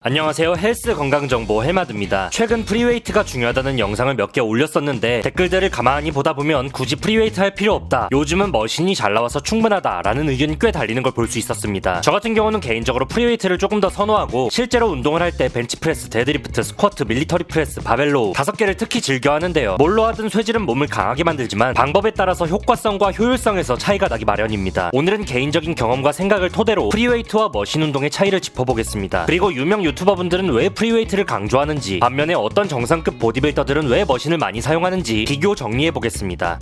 안녕하세요. 헬스 건강정보 헬마드입니다. 최근 프리웨이트가 중요하다는 영상을 몇 개 올렸었는데 댓글들을 가만히 보다 보면 굳이 프리웨이트 할 필요 없다, 요즘은 머신이 잘 나와서 충분하다 라는 의견이 꽤 달리는 걸 볼 수 있었습니다. 저 같은 경우는 개인적으로 프리웨이트를 조금 더 선호하고 실제로 운동을 할 때 벤치프레스, 데드리프트, 스쿼트, 밀리터리 프레스, 바벨로우 5개를 특히 즐겨 하는데요. 뭘로 하든 쇠질은 몸을 강하게 만들지만 방법에 따라서 효과성과 효율성에서 차이가 나기 마련입니다. 오늘은 개인적인 경험과 생각을 토대로 프리웨이트와 머신 운동의 차이를 짚어보겠습니다. 그리고 유명 유튜버분들은 왜 프리웨이트를 강조하는지, 반면에 어떤 정상급 보디빌더들은 왜 머신을 많이 사용하는지 비교 정리해보겠습니다.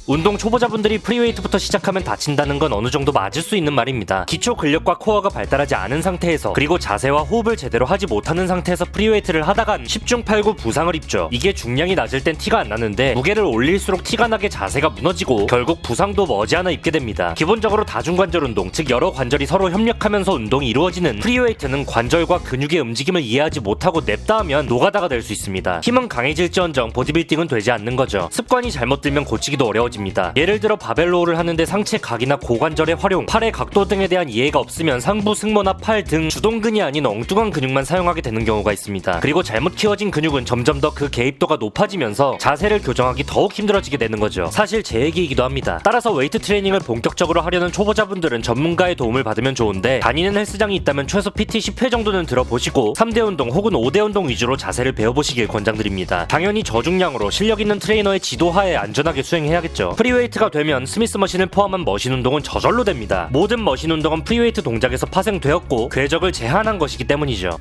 운동 초보자분들이 프리웨이트부터 시작하면 다친다는 건 어느 정도 맞을 수 있는 말입니다. 기초 근력과 코어가 발달하지 않은 상태에서, 그리고 자세와 호흡을 제대로 하지 못하는 상태에서 프리웨이트를 하다간 10중 8구 부상을 입죠. 이게 중량이 낮을 땐 티가 안 나는데 무게를 올릴수록 티가 나게 자세가 무너지고 결국 부상도 머지않아 입게 됩니다. 기본적으로 다중관절 운동, 즉 여러 관절이 서로 협력하면서 운동이 이루어지는 프리웨이트는 관절과 근육의 움직임을 이해하지 못하고 냅다 하면 노가다가 될 수 있습니다. 힘은 강해질지언정 보디빌딩은 되지 않는 거죠. 습관이 잘못 들면 고치기도 어려워집니다. 예를 들어 바벨로우를 하는데 상체 각이나 고관절의 활용, 팔의 각도 등에 대한 이해가 없으면 상부 승모나 팔 등 주동근이 아닌 엉뚱한 근육만 사용하게 되는 경우가 있습니다. 그리고 잘못 키워진 근육은 점점 더 그 개입도가 높아지면서 자세를 교정하기 더욱 힘들어지게 되는 거죠. 사실 제 얘기이기도 합니다. 따라서 웨이트 트레이닝을 본격적으로 하려는 초보자분들은 전문가의 도움을 받으면 좋은데, 다니는 헬스장이 있다면 최소 PT 10회 정도는 들어보시고 3대 운동 혹은 5대 운동 위주로 자세를 배워보시길 권장드립니다. 당연히 저중량으로 실력 있는 트레이너의 지도하에 안전하게 수행해야겠죠. 프리웨이트가 되면 스미스 머신을 포함한 머신 운동은 저절로 됩니다. 모든 머신 운동은 프리웨이트 동작에서 파생되었고 궤적을 제한한 것이기 때문이죠.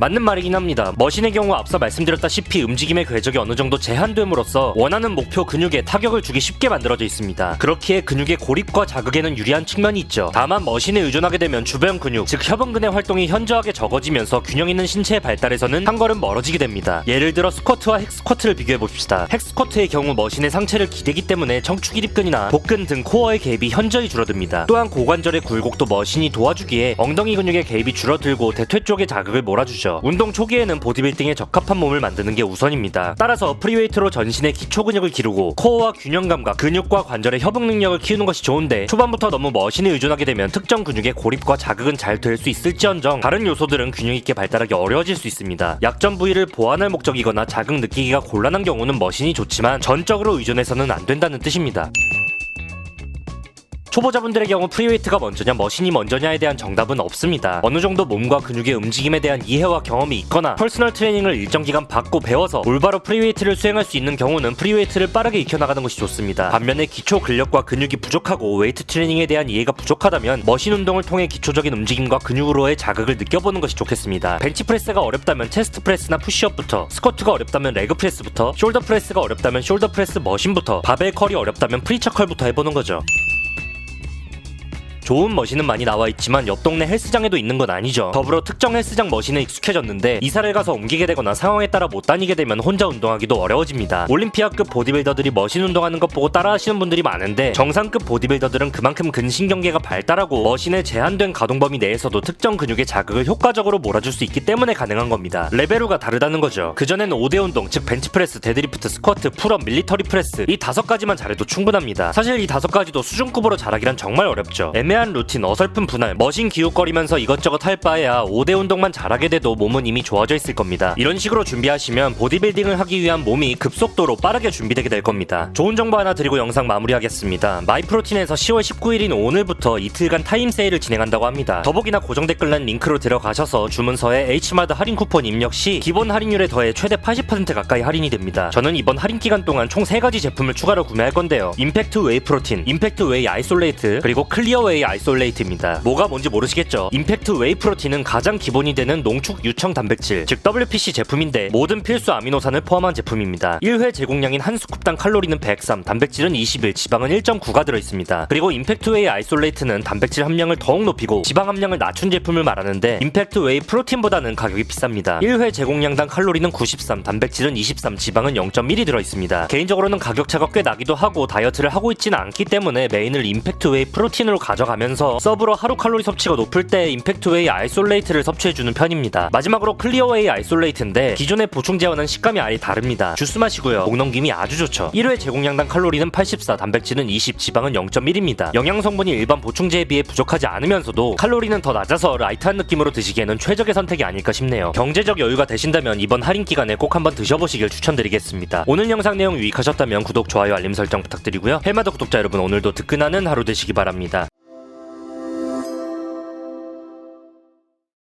맞는 말이긴 합니다. 머신의 경우 앞서 말씀드렸다시피 움직임의 궤적이 어느 정도 제한됨으로써 원하는 목표 근육에 타격을 주기 쉽게 만들어져 있습니다. 그렇기에 근육의 고립과 자극에는 유리한 측면이 있죠. 다만 머신에 의존하게 되면 주변 근육, 즉 협응근의 활동이 현저하게 적어지면서 균형 있는 신체의 발달에서는 한 걸음 멀어지게 됩니다. 예를 들어 스쿼트와 헥스쿼트를 비교해봅시다. 헥스쿼트의 경우 머신의 상체를 기대기 때문에 척추기립근이나 복근 등 코어의 개입이 현저히 줄어듭니다. 또한 고관절의 굴곡도 머신이 도와주기에 엉덩이 근육의 개입이 줄어들고 대퇴 쪽에 자극을 몰아주죠. 운동 초기에는 보디빌딩에 적합한 몸을 만드는 게 우선입니다. 따라서 프리웨이트로 전신의 기초 근육을 기르고 코어와 균형감과 근육과 관절의 협응 능력을 키우는 것이 좋은데, 초반부터 너무 머신에 의존하게 되면 특정 근육의 고립과 자극은 잘 될 수 있을지언정 다른 요소들은 균형 있게 발달하기 어려워질 수 있습니다. 약점 부위를 보완할 목적이거나 자극 느끼기가 곤란한 경우는 머신이 좋지만 전적으로 의존해서는 안 된다는 뜻입니다. 초보자분들의 경우 프리웨이트가 먼저냐 머신이 먼저냐에 대한 정답은 없습니다. 어느 정도 몸과 근육의 움직임에 대한 이해와 경험이 있거나 퍼스널 트레이닝을 일정 기간 받고 배워서 올바로 프리웨이트를 수행할 수 있는 경우는 프리웨이트를 빠르게 익혀나가는 것이 좋습니다. 반면에 기초 근력과 근육이 부족하고 웨이트 트레이닝에 대한 이해가 부족하다면 머신 운동을 통해 기초적인 움직임과 근육으로의 자극을 느껴보는 것이 좋겠습니다. 벤치프레스가 어렵다면 체스트 프레스나 푸시업부터, 스쿼트가 어렵다면 레그 프레스부터, 숄더 프레스가 어렵다면 숄더 프레스 머신부터, 바벨 컬이 어렵다면 프리처 컬부터 해보는 거죠. 좋은 머신은 많이 나와있지만 옆 동네 헬스장에도 있는 건 아니죠. 더불어 특정 헬스장 머신에 익숙해졌는데 이사를 가서 옮기게 되거나 상황에 따라 못 다니게 되면 혼자 운동하기도 어려워집니다. 올림피아급 보디빌더들이 머신 운동하는 것 보고 따라하시는 분들이 많은데, 정상급 보디빌더들은 그만큼 근신경계가 발달하고 머신의 제한된 가동 범위 내에서도 특정 근육의 자극을 효과적으로 몰아줄 수 있기 때문에 가능한 겁니다. 레벨우가 다르다는 거죠. 그전엔 5대 운동, 즉 벤치프레스, 데드리프트, 스쿼트, 풀업, 밀리터리 프레스 이 5가지만 잘해도 충분합니다. 사실 이 5가지도 수준급으로 잘하기란 정말 어렵죠. 애매한 루틴, 어설픈 분할, 머신 기웃거리면서 이것저것 할 바에야 5대 운동만 잘하게 돼도 몸은 이미 좋아져 있을 겁니다. 이런 식으로 준비하시면 보디빌딩을 하기 위한 몸이 급속도로 빠르게 준비되게 될 겁니다. 좋은 정보 하나 드리고 영상 마무리하겠습니다. 마이프로틴에서 10월 19일인 오늘부터 이틀간 타임 세일을 진행한다고 합니다. 더보기나 고정 댓글란 링크로 들어가셔서 주문서에 H마드 할인 쿠폰 입력 시 기본 할인율에 더해 최대 80% 가까이 할인이 됩니다. 저는 이번 할인 기간 동안 총 3가지 제품을 추가로 구매할 건데요. 임팩트 웨이 프로틴, 임팩트 웨이 아이솔레이트, 그리고 클리어 웨이 아이솔레이트입니다. 뭐가 뭔지 모르시겠죠? 임팩트 웨이 프로틴은 가장 기본이 되는 농축 유청 단백질, 즉 WPC 제품인데 모든 필수 아미노산을 포함한 제품입니다. 1회 제공량인 한 스쿱당 칼로리는 103, 단백질은 21, 지방은 1.9가 들어있습니다. 그리고 임팩트 웨이 아이솔레이트는 단백질 함량을 더욱 높이고 지방 함량을 낮춘 제품을 말하는데, 임팩트 웨이 프로틴보다는 가격이 비쌉니다. 1회 제공량당 칼로리는 93, 단백질은 23, 지방은 0.1이 들어있습니다. 개인적으로는 가격차가 꽤 나기도 하고 다이어트를 하고 있지는 않기 때문에 메인을 임팩트 웨이 프로틴으로 가져갑니다. 가면서 서브로 하루 칼로리 섭취가 높을 때 임팩트웨이 아이솔레이트를 섭취해주는 편입니다. 마지막으로 클리어웨이 아이솔레이트인데 기존의 보충제와는 식감이 아예 다릅니다. 주스 마시고요. 목 넘김이 아주 좋죠. 1회 제공량당 칼로리는 84, 단백질은 20, 지방은 0.1입니다. 영양 성분이 일반 보충제에 비해 부족하지 않으면서도 칼로리는 더 낮아서 라이트한 느낌으로 드시기에는 최적의 선택이 아닐까 싶네요. 경제적 여유가 되신다면 이번 할인 기간에 꼭 한번 드셔보시길 추천드리겠습니다. 오늘 영상 내용 유익하셨다면 구독, 좋아요, 알림 설정 부탁드리고요. 헬마더 구독자 여러분, 오늘도 뜨끈하는 하루 되시기 바랍니다.